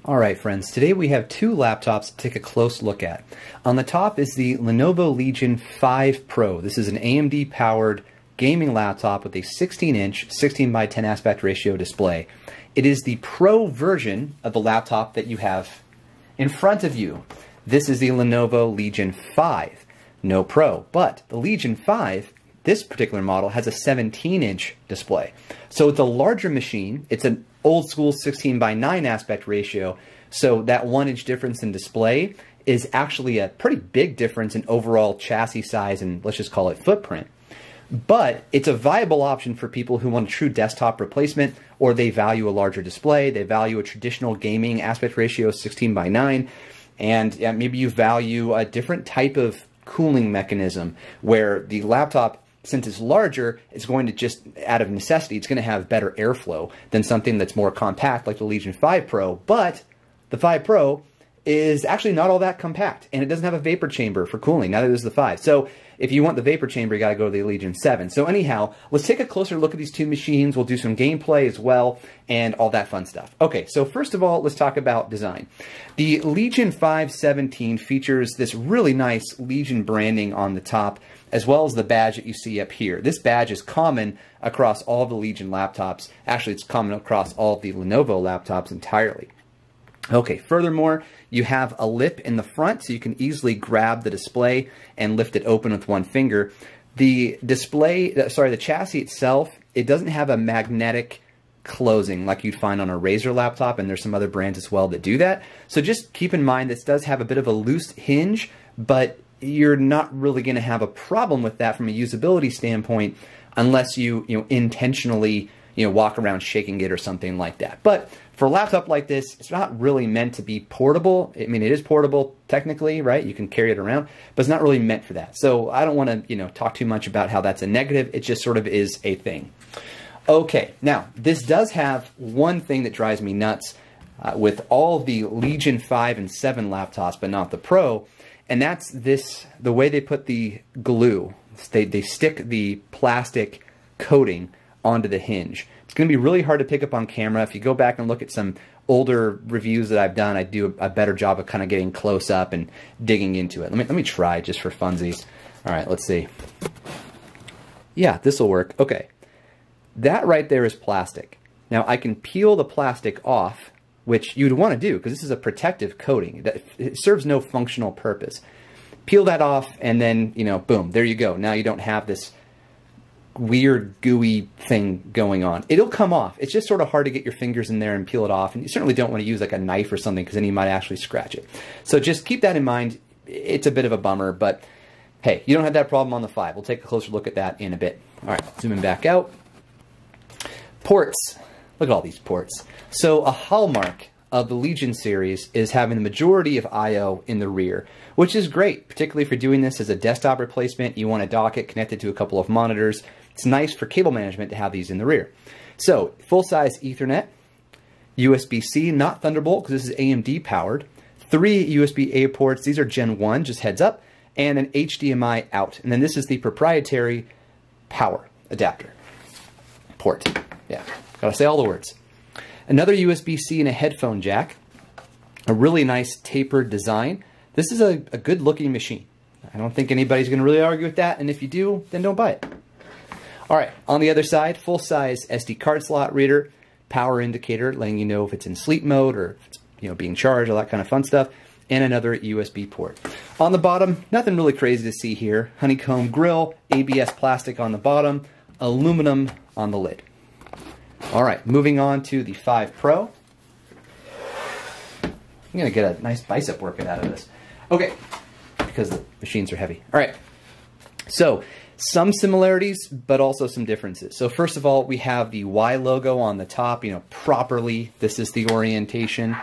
Alright friends, today we have two laptops to take a close look at. On the top is the Lenovo Legion 5 Pro. This is an AMD powered gaming laptop with a 16-inch 16 by 10 aspect ratio display. It is the Pro version of the laptop that you have in front of you. This is the Lenovo Legion 5, no Pro, but the Legion 5, this particular model, has a 17-inch display. So it's a larger machine. It's an old school 16 by 9 aspect ratio, so that 1-inch difference in display is actually a pretty big difference in overall chassis size and, let's just call it, footprint. But it's a viable option for people who want a true desktop replacement, or they value a larger display, they value a traditional gaming aspect ratio 16 by 9, and maybe you value a different type of cooling mechanism where the laptop, since it's larger, it's going to just, out of necessity, it's going to have better airflow than something that's more compact like the Legion 5 Pro. But the 5 Pro is actually not all that compact, and it doesn't have a vapor chamber for cooling. Neither does the 5. So if you want the vapor chamber, you got to go to the Legion 7. So anyhow, let's take a closer look at these two machines. We'll do some gameplay as well and all that fun stuff. Okay, so first of all, let's talk about design. The Legion 517 features this really nice Legion branding on the top, as well as the badge that you see up here. This badge is common across all the Legion laptops. Actually, it's common across all of the Lenovo laptops entirely. Okay, furthermore, you have a lip in the front, so you can easily grab the display and lift it open with one finger. The display, the chassis itself, it doesn't have a magnetic closing like you'd find on a Razer laptop, and there's some other brands as well that do that. So just keep in mind this does have a bit of a loose hinge, but you're not really going to have a problem with that from a usability standpoint unless you intentionally walk around shaking it or something like that. But for a laptop like this, it's not really meant to be portable. I mean, it is portable technically, right? You can carry it around, but it's not really meant for that. So I don't want to, talk too much about how that's a negative. It just sort of is a thing. Okay, now this does have one thing that drives me nuts with all the Legion 5 and 7 laptops, but not the Pro, and that's the way they put the glue. They stick the plastic coating onto the hinge. It's going to be really hard to pick up on camera. If you go back and look at some older reviews that I've done, I do a better job of kind of getting close up and digging into it. Let me try just for funsies. All right, let's see. Yeah, this will work. Okay. That right there is plastic. Now I can peel the plastic off, which you'd want to do because this is a protective coating. It serves no functional purpose. Peel that off and then, boom, there you go. Now you don't have this weird gooey thing going on. It'll come off. It's just sort of hard to get your fingers in there and peel it off, and you certainly don't want to use like a knife or something because then you might actually scratch it. So just keep that in mind. It's a bit of a bummer, but hey, you don't have that problem on the 5. We'll take a closer look at that in a bit. All right, zooming back out. Ports. Look at all these ports. So a hallmark of the Legion series is having the majority of I/O in the rear, which is great, particularly if you're doing this as a desktop replacement. You want a docket connected to a couple of monitors. It's nice for cable management to have these in the rear. So, full-size Ethernet, USB-C, not Thunderbolt because this is AMD powered, 3 USB-A ports, these are Gen 1, just heads up, and an HDMI out. And then this is the proprietary power adapter port. Yeah, gotta say all the words. Another USB-C and a headphone jack, a really nice tapered design. This is a good looking machine. I don't think anybody's gonna really argue with that, and if you do, then don't buy it. All right, on the other side, full-size SD card slot reader, power indicator letting you know if it's in sleep mode or if it's being charged, all that kind of fun stuff, and another USB port. On the bottom, nothing really crazy to see here. Honeycomb grill, ABS plastic on the bottom, aluminum on the lid. All right, moving on to the 5 Pro. I'm gonna get a nice bicep workout out of this. Okay, because the machines are heavy. All right, so some similarities, but also some differences. So first of all, we have the Y logo on the top, properly. This is the orientation.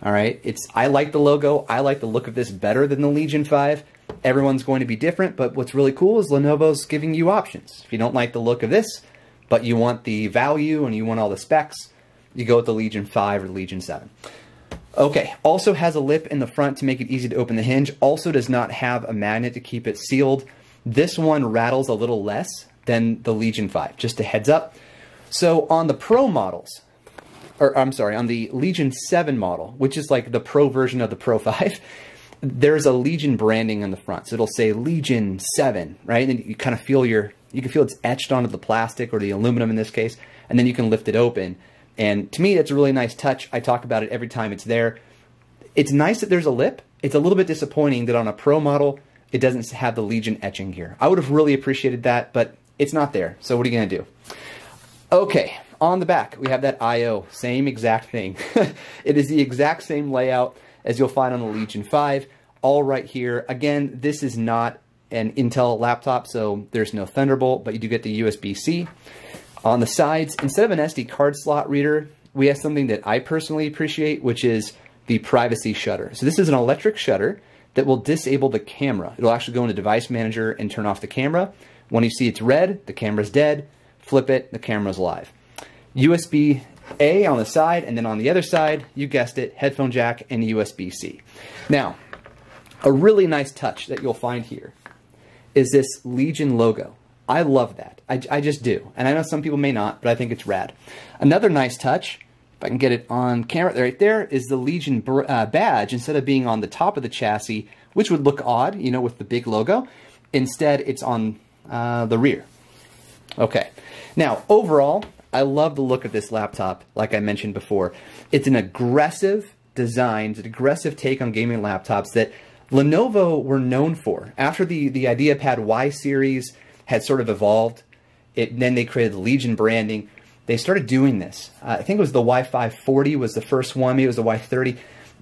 All right, I like the logo. I like the look of this better than the Legion 5. Everyone's going to be different, but what's really cool is Lenovo's giving you options. If you don't like the look of this, but you want the value and you want all the specs, you go with the Legion 5 or the Legion 7. Okay, also has a lip in the front to make it easy to open the hinge. Also does not have a magnet to keep it sealed. This one rattles a little less than the Legion 5, just a heads up. So on the Pro models, or I'm sorry, on the Legion 7 model, which is like the Pro version of the Pro 5, there's a Legion branding on the front. So it'll say Legion 7, right? And you kind of feel you can feel it's etched onto the plastic or the aluminum in this case, and then you can lift it open. And to me, that's a really nice touch. I talk about it every time it's there. It's nice that there's a lip. It's a little bit disappointing that on a Pro model, it doesn't have the Legion etching here. I would have really appreciated that, but it's not there. So what are you going to do? Okay, on the back, we have that I/O, same exact thing. It is the exact same layout as you'll find on the Legion 5, all right here. Again, this is not an Intel laptop, so there's no Thunderbolt, but you do get the USB-C. On the sides, instead of an SD card slot reader, we have something that I personally appreciate, which is the privacy shutter. So this is an electric shutter that will disable the camera. It'll actually go into Device Manager and turn off the camera. When you see it's red, the camera's dead. Flip it, the camera's live. USB-A on the side, and then on the other side, you guessed it, headphone jack and USB-C. Now, a really nice touch that you'll find here is this Legion logo. I love that. I just do. And I know some people may not, but I think it's rad. Another nice touch, if I can get it on camera right there, is the Legion badge. Instead of being on the top of the chassis, which would look odd, you know, with the big logo, instead it's on the rear. Okay. Now, overall, I love the look of this laptop, like I mentioned before. It's an aggressive design, it's an aggressive take on gaming laptops that Lenovo were known for. After the IdeaPad Y series had sort of evolved, then they created the Legion branding. They started doing this. I think it was the Y540 was the first one, maybe it was the Y30,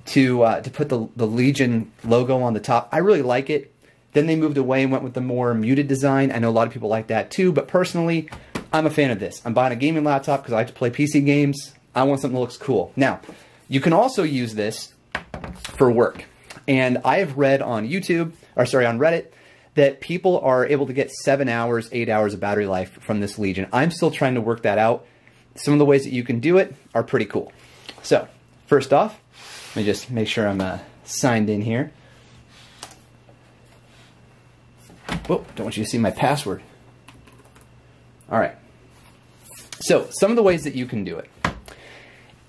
to put the Legion logo on the top. I really like it. Then they moved away and went with the more muted design. I know a lot of people like that too, but personally, I'm a fan of this. I'm buying a gaming laptop because I like to play PC games. I want something that looks cool. Now, you can also use this for work. And I have read on YouTube, or sorry, on Reddit, that people are able to get 7 hours, 8 hours of battery life from this Legion. I'm still trying to work that out. Some of the ways that you can do it are pretty cool. So, first off, let me just make sure I'm signed in here. Whoa, don't want you to see my password. All right. So, some of the ways that you can do it.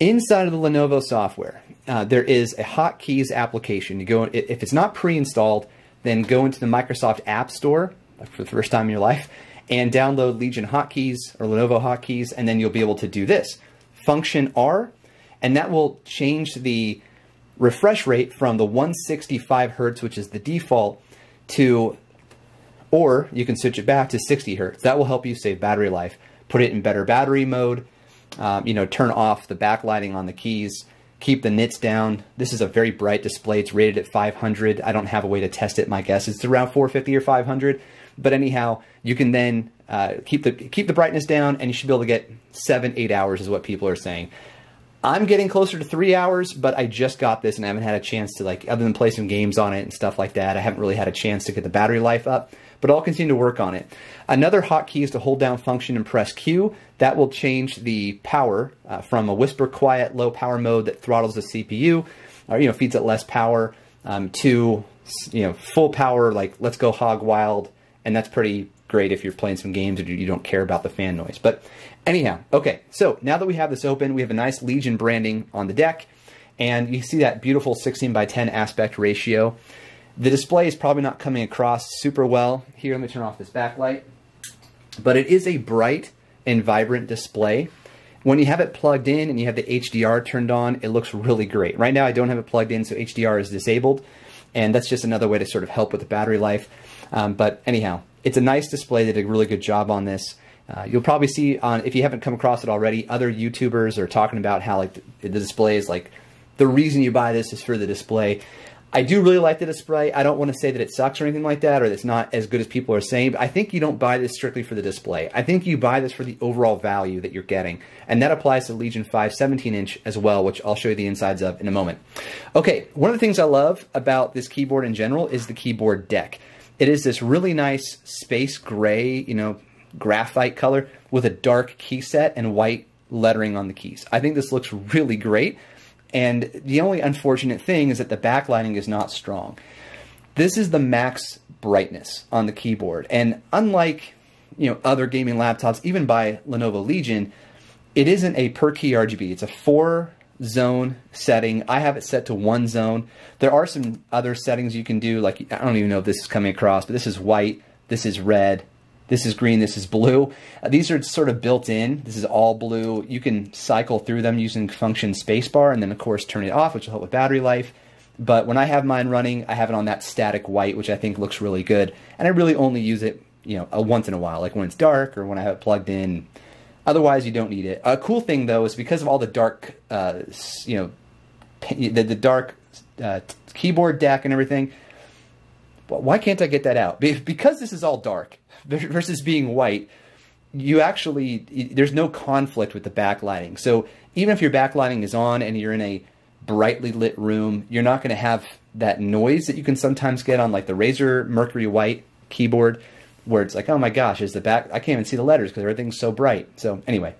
Inside of the Lenovo software, there is a Hotkeys application. You go, if it's not pre-installed, then go into the Microsoft App Store, like for the first time in your life, and download Legion Hotkeys or Lenovo Hotkeys, and then you'll be able to do this. Function R, and that will change the refresh rate from the 165 Hertz, which is the default, to, or you can switch it back to 60 Hertz. That will help you save battery life. Put it in better battery mode, you know, turn off the backlighting on the keys, keep the nits down. This is a very bright display. It's rated at 500. I don't have a way to test it. My guess is it's around 450 or 500. But anyhow, you can then keep the brightness down, and you should be able to get 7-8 hours is what people are saying. I'm getting closer to 3 hours, but I just got this and I haven't had a chance to, like, other than play some games on it and stuff like that, I haven't really had a chance to get the battery life up, but I'll continue to work on it. Another hotkey is to hold down function and press Q. That will change the power from a whisper quiet low power mode that throttles the CPU, or, you know, feeds it less power, to, you know, full power, like let's go hog wild, and that's pretty great if you're playing some games and you don't care about the fan noise. But anyhow, okay, so now that we have this open, we have a nice Legion branding on the deck, and you see that beautiful 16:10 aspect ratio. The display is probably not coming across super well. Here, let me turn off this backlight. But it is a bright and vibrant display. When you have it plugged in and you have the HDR turned on, it looks really great. Right now I don't have it plugged in, so HDR is disabled, and that's just another way to sort of help with the battery life. But anyhow, it's a nice display. They did a really good job on this. You'll probably see, if you haven't come across it already, other YouTubers are talking about how, like, the display is like, the reason you buy this is for the display. I do really like the display. I don't want to say that it sucks or anything like that, or that it's not as good as people are saying, but I think you don't buy this strictly for the display. I think you buy this for the overall value that you're getting, and that applies to Legion 5 17-inch as well, which I'll show you the insides of in a moment. Okay, one of the things I love about this keyboard in general is the keyboard deck. It is this really nice space gray, you know, graphite color with a dark key set and white lettering on the keys. I think this looks really great. And the only unfortunate thing is that the backlighting is not strong. This is the max brightness on the keyboard. And unlike, you know, other gaming laptops, even by Lenovo Legion, it isn't a per key RGB. It's a 4-zone setting. I have it set to 1 zone. There are some other settings you can do, like, I don't even know if this is coming across, but this is white, this is red, this is green, this is blue. These are sort of built in. This is all blue. You can cycle through them using function spacebar, and then of course turn it off, which will help with battery life. But when I have mine running, I have it on that static white, which I think looks really good. And I really only use it, you know, once in a while, like when it's dark or when I have it plugged in. Otherwise, you don't need it. A cool thing, though, is because of all the dark, you know, the dark keyboard deck and everything, why can't I get that out? Because this is all dark versus being white, you actually, there's no conflict with the backlighting. So even if your backlighting is on and you're in a brightly lit room, you're not going to have that noise that you can sometimes get on like the Razer Mercury White keyboard, where it's like, oh my gosh, is the back, I can't even see the letters because everything's so bright. So anyway,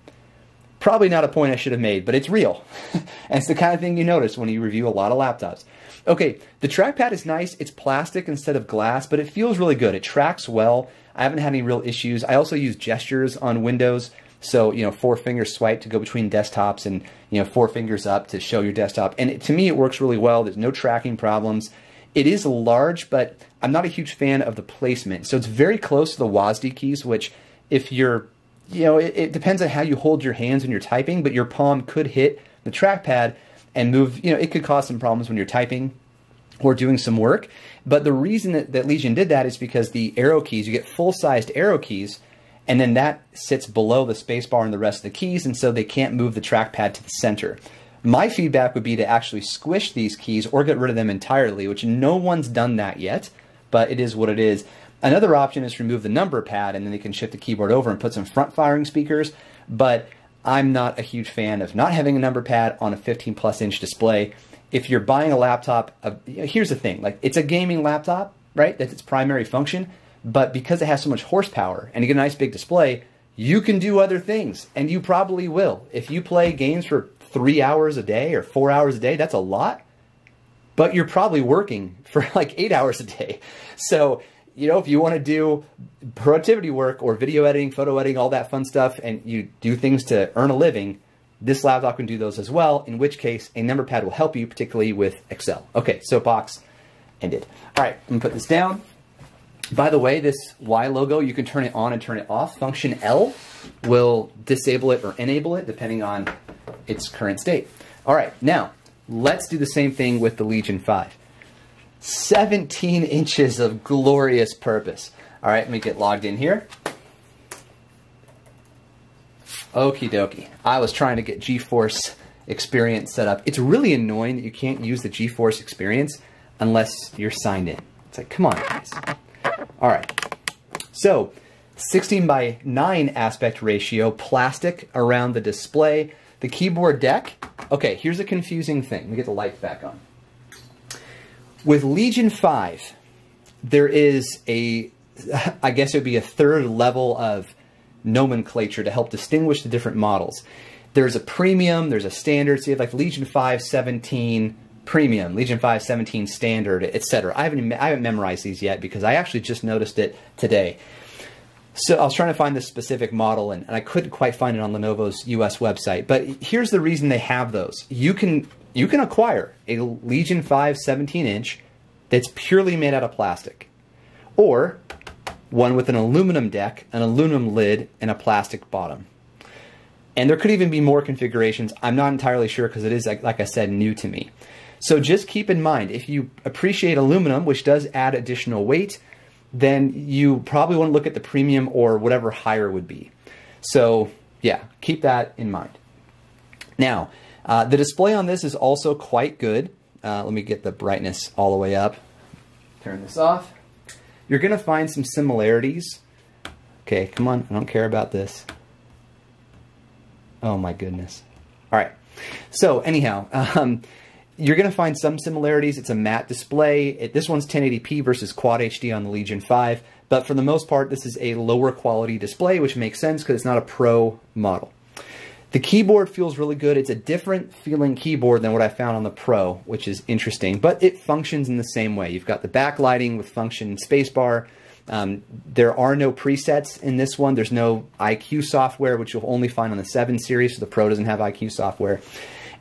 probably not a point I should have made, but it's real. And it's the kind of thing you notice when you review a lot of laptops. Okay, the trackpad is nice. It's plastic instead of glass, but it feels really good. It tracks well. I haven't had any real issues. I also use gestures on Windows. So, you know, 4-finger swipe to go between desktops and, you know, 4 fingers up to show your desktop. And to me, it works really well. There's no tracking problems. It is large, but I'm not a huge fan of the placement. So it's very close to the WASD keys, which if you're, you know, it depends on how you hold your hands when you're typing, but your palm could hit the trackpad and move, you know, it could cause some problems when you're typing or doing some work. But the reason that Legion did that is because the arrow keys, you get full-sized arrow keys, and then that sits below the spacebar and the rest of the keys, and so they can't move the trackpad to the center. My feedback would be to actually squish these keys or get rid of them entirely, which no one's done that yet, but it is what it is. Another option is to remove the number pad, and then they can shift the keyboard over and put some front-firing speakers, but I'm not a huge fan of not having a number pad on a 15-plus inch display. If you're buying a laptop, here's the thing, like, it's a gaming laptop, right? That's its primary function. But because it has so much horsepower and you get a nice big display, you can do other things, and you probably will. If you play games for 3 hours a day or 4 hours a day, that's a lot, but you're probably working for like 8 hours a day. So, you know, if you want to do productivity work or video editing, photo editing, all that fun stuff, and you do things to earn a living, this laptop can do those as well, in which case a number pad will help you, particularly with Excel. Okay, soapbox ended. All right, I'm going to put this down. By the way, this Y logo, you can turn it on and turn it off. Function L will disable it or enable it depending on its current state. All right, now let's do the same thing with the Legion 5. 17 inches of glorious purpose. All right, let me get logged in here. Okie dokie. I was trying to get GeForce Experience set up. It's really annoying that you can't use the GeForce Experience unless you're signed in. It's like, come on, guys. All right, so 16:9 aspect ratio, plastic around the display. The keyboard deck, okay, here's a confusing thing. Let me get the light back on. With Legion 5, there is a, I guess it would be a third level of nomenclature to help distinguish the different models. There's a premium, there's a standard, so you have like Legion 5 17 Premium, Legion 5 17 Standard, etc. I haven't memorized these yet because I actually just noticed it today. So I was trying to find this specific model, and I couldn't quite find it on Lenovo's US website. But here's the reason they have those. You can acquire a Legion 5 17-inch that's purely made out of plastic, or one with an aluminum deck, an aluminum lid, and a plastic bottom. And there could even be more configurations. I'm not entirely sure because it is, like I said, new to me. So just keep in mind, if you appreciate aluminum, which does add additional weight, then you probably want to look at the premium or whatever higher would be. So yeah, keep that in mind. Now, the display on this is also quite good. Let me get the brightness all the way up. Turn this off. You're going to find some similarities. Okay, come on, I don't care about this. Oh my goodness. All right, so anyhow, you're going to find some similarities. It's a matte display. This one's 1080p versus Quad HD on the Legion 5, but for the most part, this is a lower quality display, which makes sense because it's not a Pro model. The keyboard feels really good. It's a different feeling keyboard than what I found on the Pro, which is interesting, but it functions in the same way. You've got the backlighting with function spacebar. There are no presets in this one. There's no IQ software, which you'll only find on the 7 series, so the Pro doesn't have IQ software.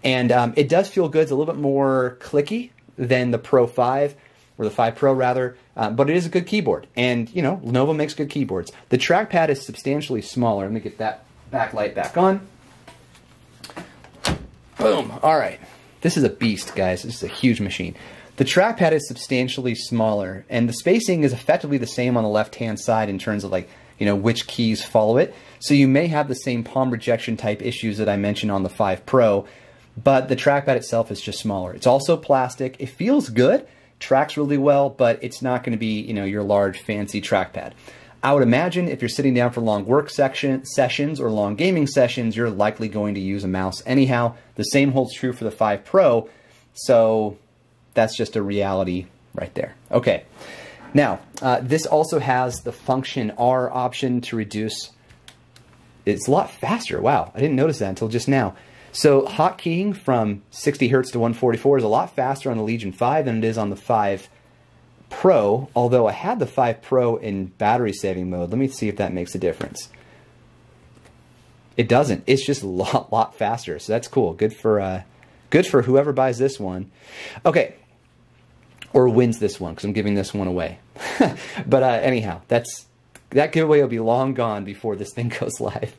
And it does feel good. It's a little bit more clicky than the Pro 5, or the 5 Pro rather, but it is a good keyboard. And, you know, Lenovo makes good keyboards. The trackpad is substantially smaller. Let me get that backlight back on. Boom. All right. This is a beast, guys. This is a huge machine. The trackpad is substantially smaller, and the spacing is effectively the same on the left-hand side in terms of, like, you know, which keys follow it. So you may have the same palm rejection type issues that I mentioned on the 5 Pro, but the trackpad itself is just smaller. It's also plastic. It feels good, tracks really well, but it's not going to be, you know, your large fancy trackpad. I would imagine if you're sitting down for long work sessions or long gaming sessions, you're likely going to use a mouse anyhow. The same holds true for the 5 Pro, so that's just a reality right there. Okay, now this also has the function R option to reduce. It's a lot faster. Wow, I didn't notice that until just now. So hotkeying from 60 Hertz to 144 is a lot faster on the Legion 5 than it is on the 5 Pro, although I had the 5 Pro in battery saving mode. Let me see if that makes a difference. It doesn't. It's just a lot faster, so that's cool. Good for whoever buys this one. Okay, or wins this one, because I'm giving this one away. But anyhow, that giveaway will be long gone before this thing goes live.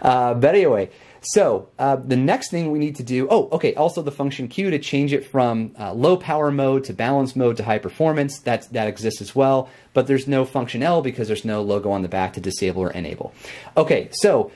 But anyway, so the next thing we need to do, also the function Q to change it from low power mode to balance mode to high performance, that exists as well, but there's no function L because there's no logo on the back to disable or enable. Okay, so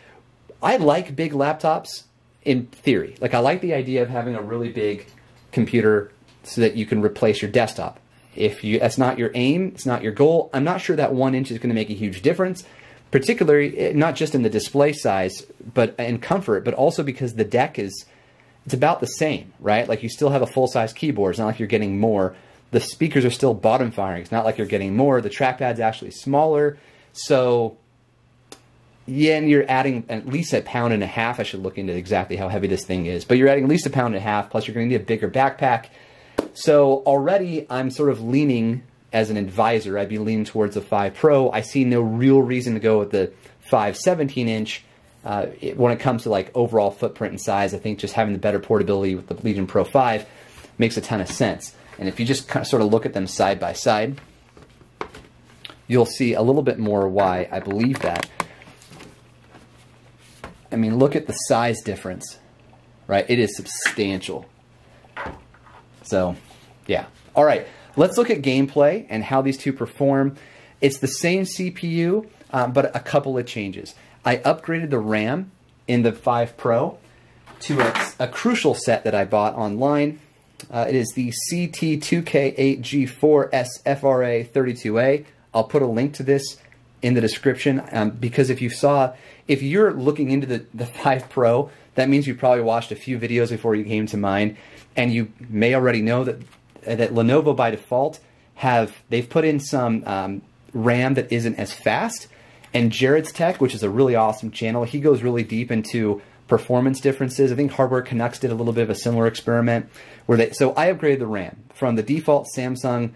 I like big laptops in theory. Like, I like the idea of having a really big computer so that you can replace your desktop. If that's not your aim, it's not your goal, I'm not sure that 1 inch is going to make a huge difference. Particularly, not just in the display size, but in comfort, but also because the deck it's about the same, right? Like, you still have a full-size keyboard. It's not like you're getting more. The speakers are still bottom firing. It's not like you're getting more. The trackpad's actually smaller. So, yeah, and you're adding at least 1.5 pounds. I should look into exactly how heavy this thing is. But you're adding at least 1.5 pounds, plus you're going to need a bigger backpack. So already I'm sort of leaning, as an advisor, I'd be leaning towards the 5 Pro. I see no real reason to go with the 5 17-inch. When it comes to, like, overall footprint and size, I think just having the better portability with the Legion Pro 5 makes a ton of sense. And if you just kind of sort of look at them side by side, you'll see a little bit more why I believe that. I mean, look at the size difference, right? It is substantial. So, yeah. All right. Let's look at gameplay and how these two perform. It's the same CPU, but a couple of changes. I upgraded the RAM in the 5 Pro to a crucial set that I bought online. It is the CT2K8G4S FRA32A. I'll put a link to this in the description because if you're looking into the 5 Pro, that means you probably watched a few videos before you came to mine, and you may already know that Lenovo by default they've put in some RAM that isn't as fast, and Jared's Tech, which is a really awesome channel, he goes really deep into performance differences. I think Hardware Canucks did a little bit of a similar experiment so I upgraded the RAM from the default Samsung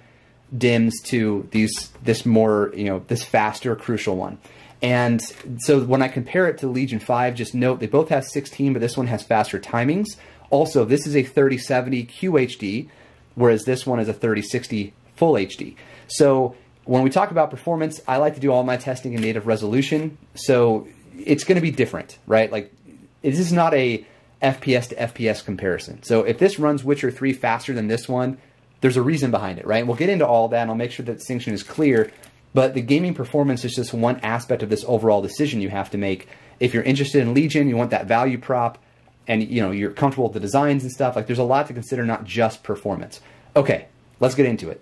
DIMMs to this more, this faster crucial one. And so when I compare it to Legion 5, just note they both have 16, but this one has faster timings. Also, this is a 3070 QHD, whereas this one is a 3060 Full HD. So when we talk about performance, I like to do all my testing in native resolution, so it's going to be different, right? Like, this is not a FPS to FPS comparison. So if this runs Witcher 3 faster than this one, there's a reason behind it, right? And we'll get into all that, and I'll make sure that distinction is clear. But the gaming performance is just one aspect of this overall decision you have to make. If you're interested in Legion, you want that value prop, and you're comfortable with the designs and stuff, like, there's a lot to consider, not just performance. Okay, let's get into it.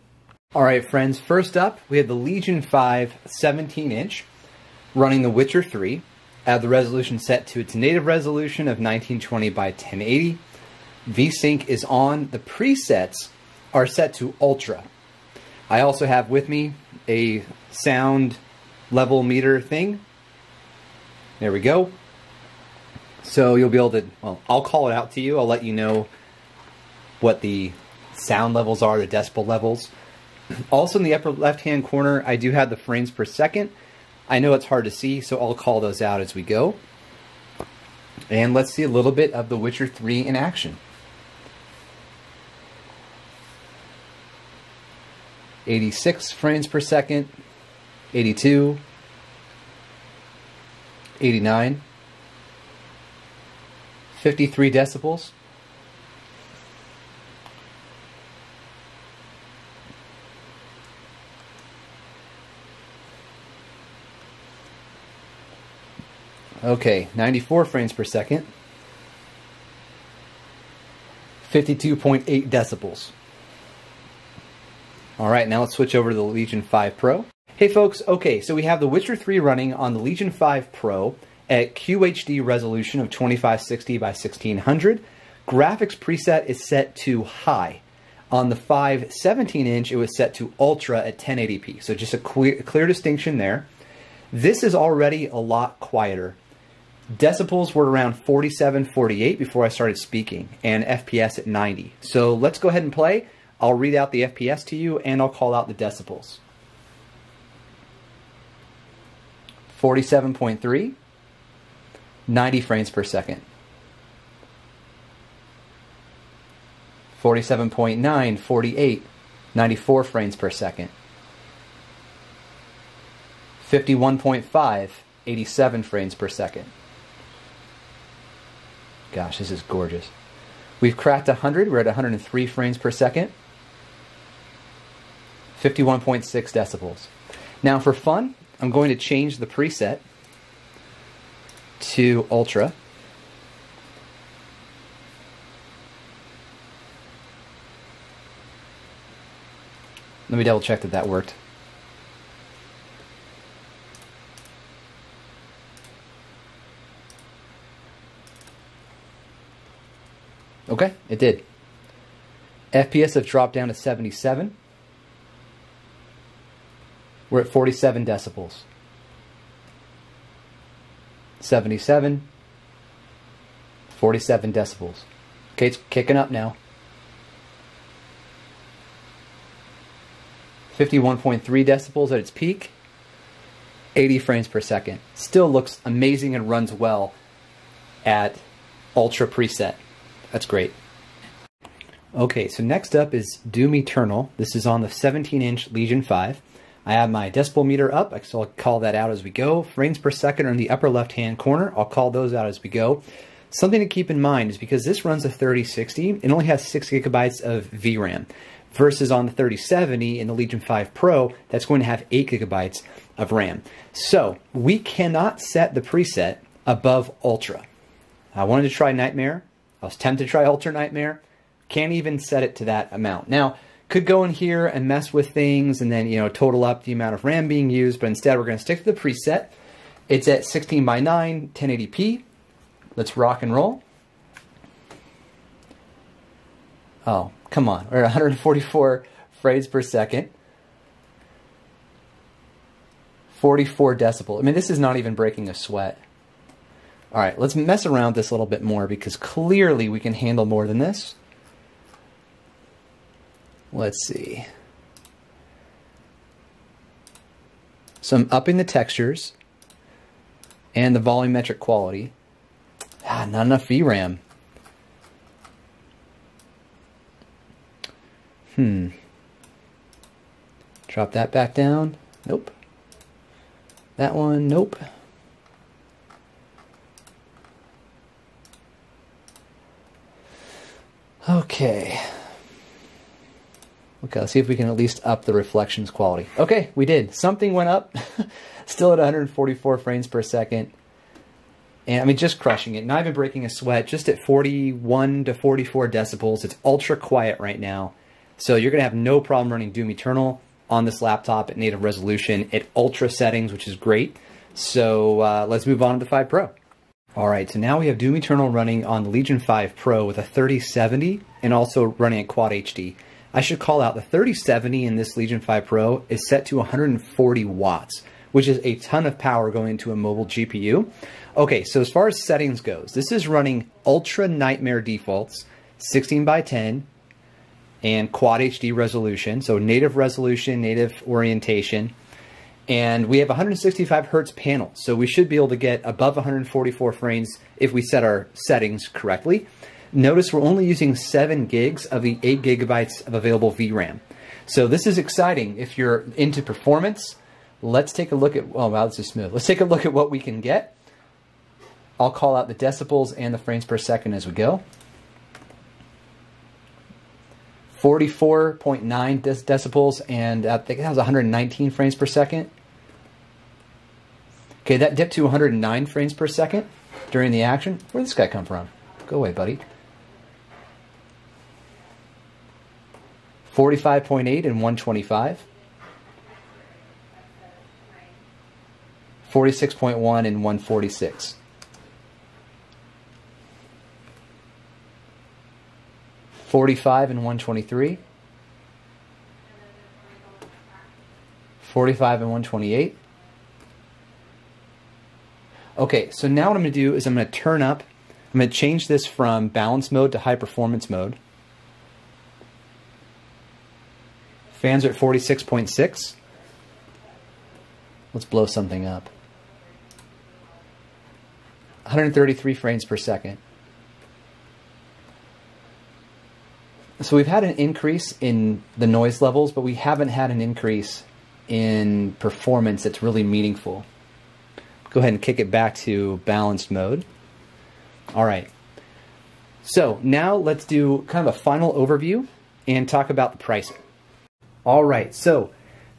All right, friends, first up, we have the Legion 5 17-inch running The Witcher 3. I have the resolution set to its native resolution of 1920 by 1080. VSync is on. The presets are set to Ultra. I also have with me a sound level meter thing. There we go. So you'll be able to, well, I'll call it out to you. I'll let you know what the sound levels are, the decibel levels. Also in the upper left-hand corner, I do have the frames per second. I know it's hard to see, so I'll call those out as we go. And let's see a little bit of The Witcher 3 in action. 86 frames per second, 82, 89, 53 decibels. Okay, 94 frames per second, 52.8 decibels. All right, now let's switch over to the Legion 5 Pro. Hey folks, okay, so we have The Witcher 3 running on the Legion 5 Pro at QHD resolution of 2560 by 1600. Graphics preset is set to high. On the 5 17-inch, it was set to ultra at 1080p. So just a clear distinction there. This is already a lot quieter. Decibels were around 47, 48 before I started speaking, and FPS at 90. So let's go ahead and play. I'll read out the FPS to you, and I'll call out the decibels. 47.3, 90 frames per second. 47.9, 48, 94 frames per second. 51.5, 87 frames per second. Gosh, this is gorgeous. We've cracked 100. We're at 103 frames per second. 51.6 decibels. Now for fun, I'm going to change the preset to Ultra. Let me double check that that worked. Okay, it did. FPS have dropped down to 77. We're at 47 decibels. 77. 47 decibels. Okay, it's kicking up now. 51.3 decibels at its peak. 80 frames per second. Still looks amazing and runs well at Ultra preset. That's great. Okay, so next up is Doom Eternal. This is on the 17-inch Legion 5. I have my decibel meter up, so I'll call that out as we go. Frames per second are in the upper left-hand corner. I'll call those out as we go. Something to keep in mind is because this runs a 3060, it only has 6 gigabytes of VRAM, versus on the 3070 in the Legion 5 Pro, that's going to have 8 gigabytes of RAM. So we cannot set the preset above Ultra. I wanted to try Nightmare. I was tempted to try Ultra Nightmare. Can't even set it to that amount. Now, could go in here and mess with things and then, you know, total up the amount of RAM being used, but instead we're going to stick to the preset. It's at 16 by 9, 1080p. Let's rock and roll. Oh, come on. We're at 144 frames per second. 44 decibel. I mean, this is not even breaking a sweat. All right, let's mess around with this a little bit more because clearly we can handle more than this. Let's see. So I'm upping the textures and the volumetric quality. Ah, not enough VRAM. Drop that back down. Nope. That one, nope. Okay. Okay, let's see if we can at least up the reflections quality. Okay, we did. Something went up. Still at 144 frames per second. And I mean, just crushing it. Not even breaking a sweat. Just at 41 to 44 decibels. It's ultra quiet right now. So you're going to have no problem running Doom Eternal on this laptop at native resolution at ultra settings, which is great. So let's move on to the 5 Pro. Alright, so now we have Doom Eternal running on the Legion 5 Pro with a 3070 and also running at Quad HD. I should call out the 3070 in this Legion 5 Pro is set to 140 watts, which is a ton of power going into a mobile GPU. Okay, so as far as settings goes, this is running Ultra Nightmare defaults, 16 by 10, and quad HD resolution, so native resolution, native orientation. And we have 165 hertz panel, so we should be able to get above 144 frames if we set our settings correctly. Notice we're only using 7 gigs of the 8 gigabytes of available VRAM. So this is exciting. If you're into performance, let's take a look at, oh wow, this is smooth. Let's take a look at what we can get. I'll call out the decibels and the frames per second as we go. 44.9 decibels, and I think that was 119 frames per second. Okay, that dipped to 109 frames per second during the action. Where'd this guy come from? Go away, buddy. 45.8 and 125. 46.1 and 146. 45 and 123. 45 and 128. Okay, so now what I'm going to do is I'm going to turn up, I'm going to change this from balance mode to high performance mode. Fans are at 46.6. Let's blow something up. 133 frames per second. So we've had an increase in the noise levels, but we haven't had an increase in performance that's really meaningful. Go ahead and kick it back to balanced mode. All right. So now let's do kind of a final overview and talk about the pricing. All right. So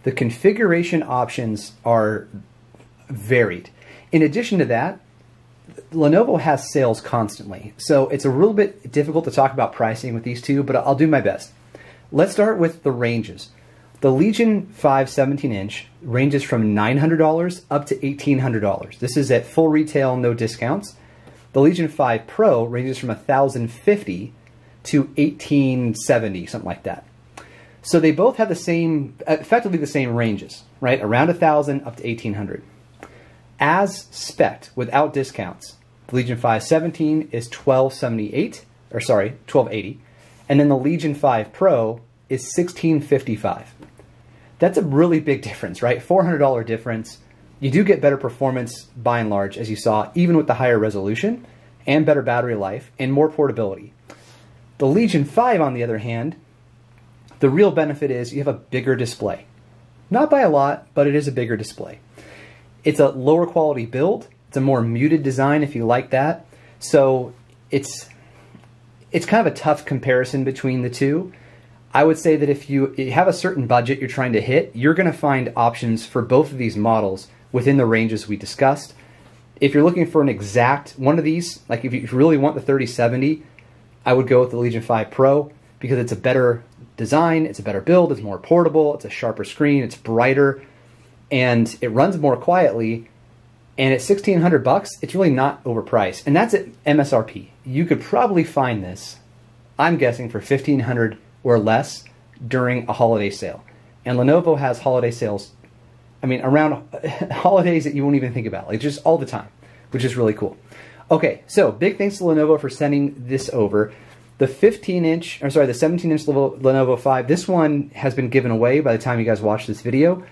the configuration options are varied. In addition to that, Lenovo has sales constantly. So it's a little bit difficult to talk about pricing with these two, but I'll do my best. Let's start with the ranges. The Legion 5 17-inch ranges from $900 up to $1,800. This is at full retail, no discounts. The Legion 5 Pro ranges from $1,050 to $1,870, something like that. So they both have the same, effectively the same ranges, right? Around $1,000 up to $1,800. As spec'd, without discounts, the Legion 5 17 is $1,280, and then the Legion 5 Pro is $1,655. That's a really big difference, right? $400 difference. You do get better performance by and large, as you saw, even with the higher resolution, and better battery life, and more portability. The Legion 5, on the other hand, the real benefit is you have a bigger display. Not by a lot, but it is a bigger display. It's a lower quality build. It's a more muted design if you like that. So it's kind of a tough comparison between the two. I would say that if you have a certain budget you're trying to hit, you're going to find options for both of these models within the ranges we discussed. If you're looking for an exact one of these, like if you really want the 3070, I would go with the Legion 5 Pro because it's a better design, it's a better build, it's more portable, it's a sharper screen, it's brighter, and it runs more quietly. And at $1,600, it's really not overpriced. And that's at MSRP. You could probably find this, I'm guessing, for $1,500 or less during a holiday sale. And Lenovo has holiday sales, I mean, around holidays that you won't even think about, like just all the time, which is really cool. Okay, so big thanks to Lenovo for sending this over. The 17-inch Lenovo 5, this one has been given away by the time you guys watch this video.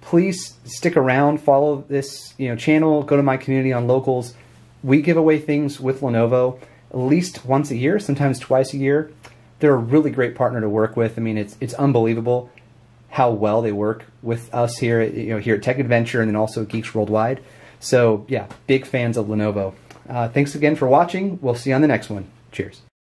Please stick around, follow this channel, go to my community on locals. We give away things with Lenovo at least once a year, sometimes twice a year. They're a really great partner to work with. I mean, it's unbelievable how well they work with us here, here at Tech Adventure and then also Geeks Worldwide. So yeah, big fans of Lenovo. Thanks again for watching. We'll see you on the next one. Cheers.